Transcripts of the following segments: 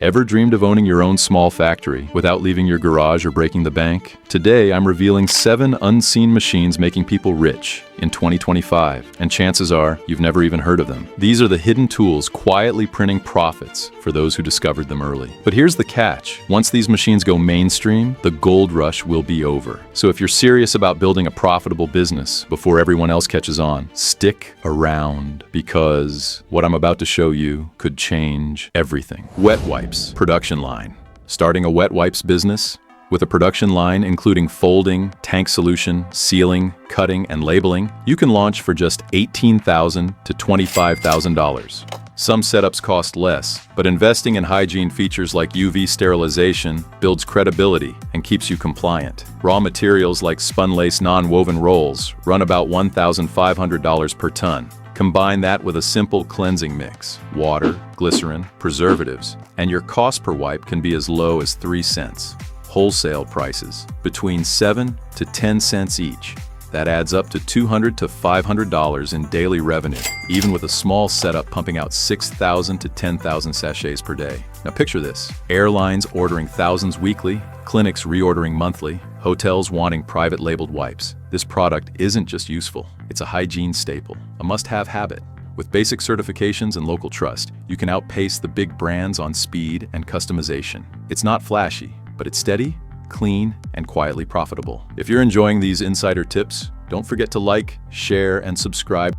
Ever dreamed of owning your own small factory without leaving your garage or breaking the bank? Today, I'm revealing 7 unseen machines making people rich in 2025, and chances are you've never even heard of them. These are the hidden tools quietly printing profits for those who discovered them early. But here's the catch. Once these machines go mainstream, the gold rush will be over. So if you're serious about building a profitable business before everyone else catches on, stick around, because what I'm about to show you could change everything. Wet wipes production line. Starting a wet wipes business? With a production line including folding, tank solution, sealing, cutting, and labeling, you can launch for just $18,000 to $25,000. Some setups cost less, but investing in hygiene features like UV sterilization builds credibility and keeps you compliant. Raw materials like spun-lace non-woven rolls run about $1,500 per ton. Combine that with a simple cleansing mix, water, glycerin, preservatives, and your cost per wipe can be as low as 3 cents. Wholesale prices, between 7 to 10 cents each. That adds up to $200 to $500 in daily revenue, even with a small setup pumping out 6,000 to 10,000 sachets per day. Now picture this: airlines ordering thousands weekly, clinics reordering monthly, hotels wanting private labeled wipes. This product isn't just useful, it's a hygiene staple, a must-have habit. With basic certifications and local trust, you can outpace the big brands on speed and customization. It's not flashy, but it's steady, clean, and quietly profitable. If you're enjoying these insider tips, don't forget to like, share, and subscribe.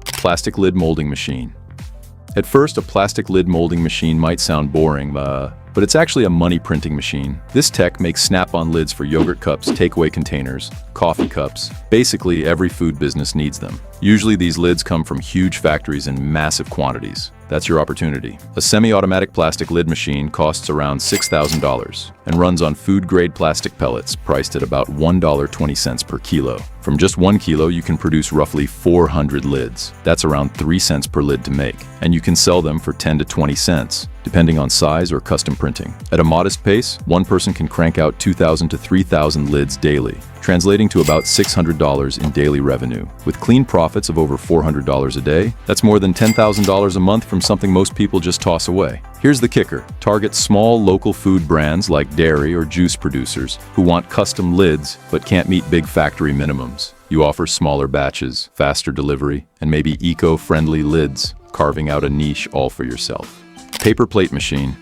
Plastic lid molding machine. At first, a plastic lid molding machine might sound boring, but it's actually a money printing machine. This tech makes snap-on lids for yogurt cups, takeaway containers, coffee cups. Basically, every food business needs them. Usually these lids come from huge factories in massive quantities. That's your opportunity. A semi-automatic plastic lid machine costs around $6,000 and runs on food-grade plastic pellets priced at about $1.20 per kilo. From just 1 kilo, you can produce roughly 400 lids. That's around 3 cents per lid to make, and you can sell them for 10 to 20 cents, depending on size or custom printing. At a modest pace, one person can crank out 2,000 to 3,000 lids daily, translating to about $600 in daily revenue. With clean profits of over $400 a day, that's more than $10,000 a month from something most people just toss away. Here's the kicker: target small local food brands like dairy or juice producers who want custom lids but can't meet big factory minimums. You offer smaller batches, faster delivery, and maybe eco-friendly lids, carving out a niche all for yourself. Paper plate machine.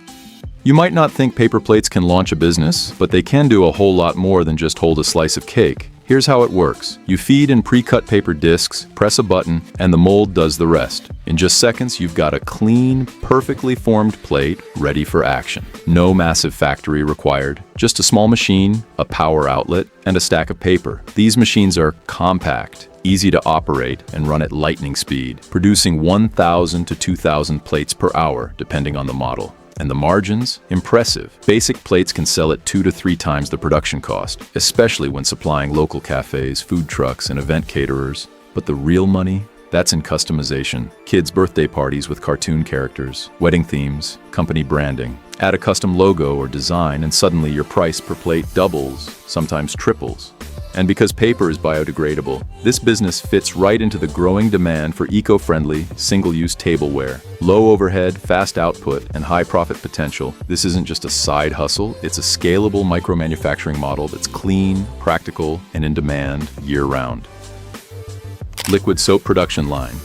You might not think paper plates can launch a business, but they can do a whole lot more than just hold a slice of cake. Here's how it works. You feed in pre-cut paper discs, press a button, and the mold does the rest. In just seconds, you've got a clean, perfectly formed plate ready for action. No massive factory required, just a small machine, a power outlet, and a stack of paper. These machines are compact, easy to operate, and run at lightning speed, producing 1,000 to 2,000 plates per hour, depending on the model. And the margins? Impressive. Basic plates can sell at 2 to 3 times the production cost, especially when supplying local cafes, food trucks, and event caterers. But the real money? That's in customization. Kids' birthday parties with cartoon characters, wedding themes, company branding. Add a custom logo or design and suddenly your price per plate doubles, sometimes triples. And because paper is biodegradable, this business fits right into the growing demand for eco-friendly, single-use tableware. Low overhead, fast output, and high profit potential. This isn't just a side hustle, it's a scalable micro-manufacturing model that's clean, practical, and in demand year-round. Liquid soap production line.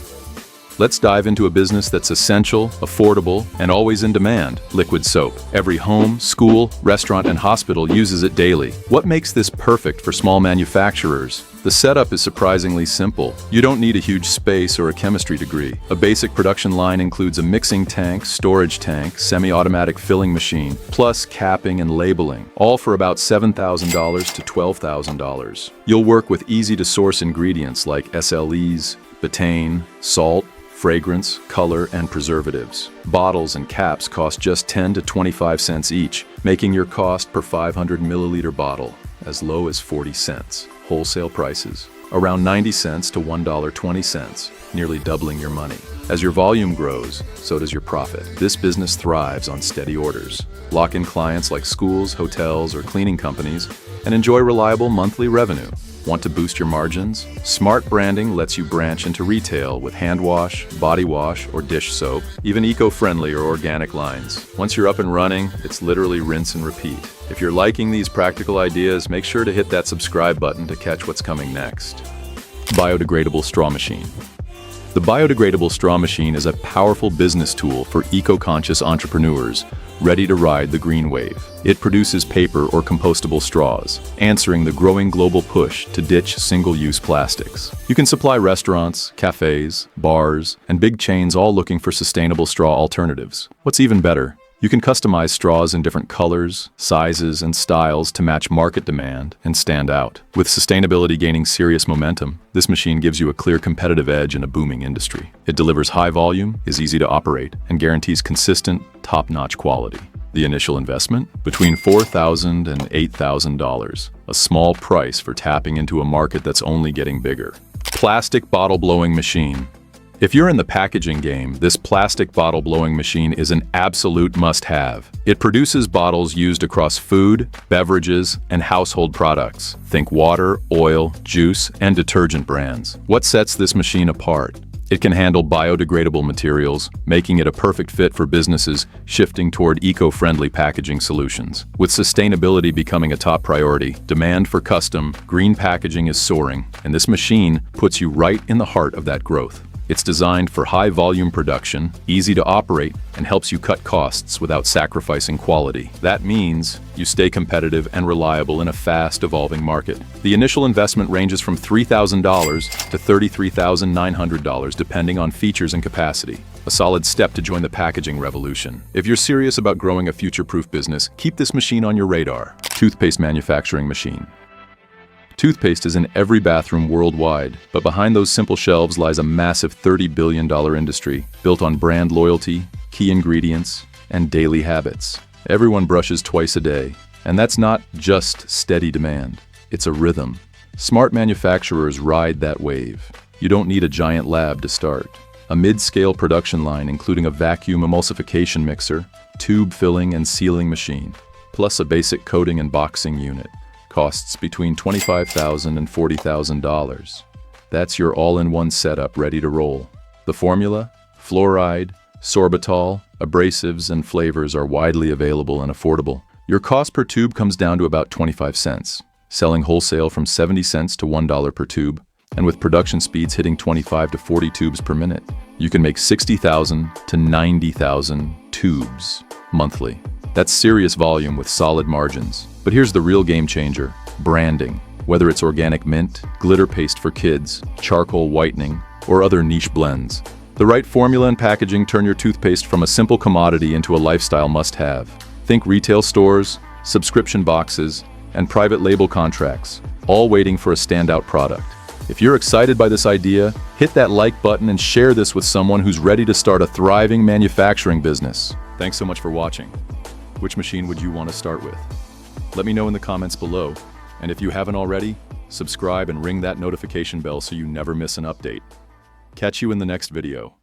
Let's dive into a business that's essential, affordable, and always in demand: liquid soap. Every home, school, restaurant, and hospital uses it daily. What makes this perfect for small manufacturers? The setup is surprisingly simple. You don't need a huge space or a chemistry degree. A basic production line includes a mixing tank, storage tank, semi-automatic filling machine, plus capping and labeling, all for about $7,000 to $12,000. You'll work with easy-to-source ingredients like SLEs, betaine, salt, fragrance, color, and preservatives. Bottles and caps cost just 10 to 25 cents each, making your cost per 500 milliliter bottle as low as 40 cents. Wholesale prices, around 90 cents to $1.20, nearly doubling your money. As your volume grows, so does your profit. This business thrives on steady orders. Lock in clients like schools, hotels, or cleaning companies, and enjoy reliable monthly revenue. Want to boost your margins? Smart branding lets you branch into retail with hand wash, body wash, or dish soap, even eco-friendly or organic lines. Once you're up and running, it's literally rinse and repeat. If you're liking these practical ideas, make sure to hit that subscribe button to catch what's coming next. Biodegradable straw machine. The biodegradable straw machine is a powerful business tool for eco-conscious entrepreneurs ready to ride the green wave. It produces paper or compostable straws, answering the growing global push to ditch single-use plastics. You can supply restaurants, cafes, bars, and big chains all looking for sustainable straw alternatives. What's even better, you can customize straws in different colors, sizes, and styles to match market demand and stand out. With sustainability gaining serious momentum, this machine gives you a clear competitive edge in a booming industry. It delivers high volume, is easy to operate, and guarantees consistent, top-notch quality. The initial investment? Between $4,000 and $8,000, a small price for tapping into a market that's only getting bigger. Plastic bottle blowing machine. If you're in the packaging game, this plastic bottle blowing machine is an absolute must-have. It produces bottles used across food, beverages, and household products. Think water, oil, juice, and detergent brands. What sets this machine apart? It can handle biodegradable materials, making it a perfect fit for businesses shifting toward eco-friendly packaging solutions. With sustainability becoming a top priority, demand for custom, green packaging is soaring, and this machine puts you right in the heart of that growth. It's designed for high-volume production, easy to operate, and helps you cut costs without sacrificing quality. That means you stay competitive and reliable in a fast-evolving market. The initial investment ranges from $3,000 to $33,900 depending on features and capacity. A solid step to join the packaging revolution. If you're serious about growing a future-proof business, keep this machine on your radar. Toothpaste manufacturing machine. Toothpaste is in every bathroom worldwide, but behind those simple shelves lies a massive $30 billion industry built on brand loyalty, key ingredients, and daily habits. Everyone brushes twice a day, and that's not just steady demand. It's a rhythm. Smart manufacturers ride that wave. You don't need a giant lab to start. A mid-scale production line including a vacuum emulsification mixer, tube filling and sealing machine, plus a basic coating and boxing unit. Costs between $25,000 and $40,000. That's your all-in-one setup ready to roll. The formula? Fluoride, sorbitol, abrasives, and flavors are widely available and affordable. Your cost per tube comes down to about 25 cents, selling wholesale from 70 cents to $1 per tube. And with production speeds hitting 25 to 40 tubes per minute, you can make 60,000 to 90,000 tubes monthly. That's serious volume with solid margins. But here's the real game changer, branding. Whether it's organic mint, glitter paste for kids, charcoal whitening, or other niche blends. The right formula and packaging turn your toothpaste from a simple commodity into a lifestyle must-have. Think retail stores, subscription boxes, and private label contracts, all waiting for a standout product. If you're excited by this idea, hit that like button and share this with someone who's ready to start a thriving manufacturing business. Thanks so much for watching. Which machine would you want to start with? Let me know in the comments below, and if you haven't already, subscribe and ring that notification bell so you never miss an update. Catch you in the next video.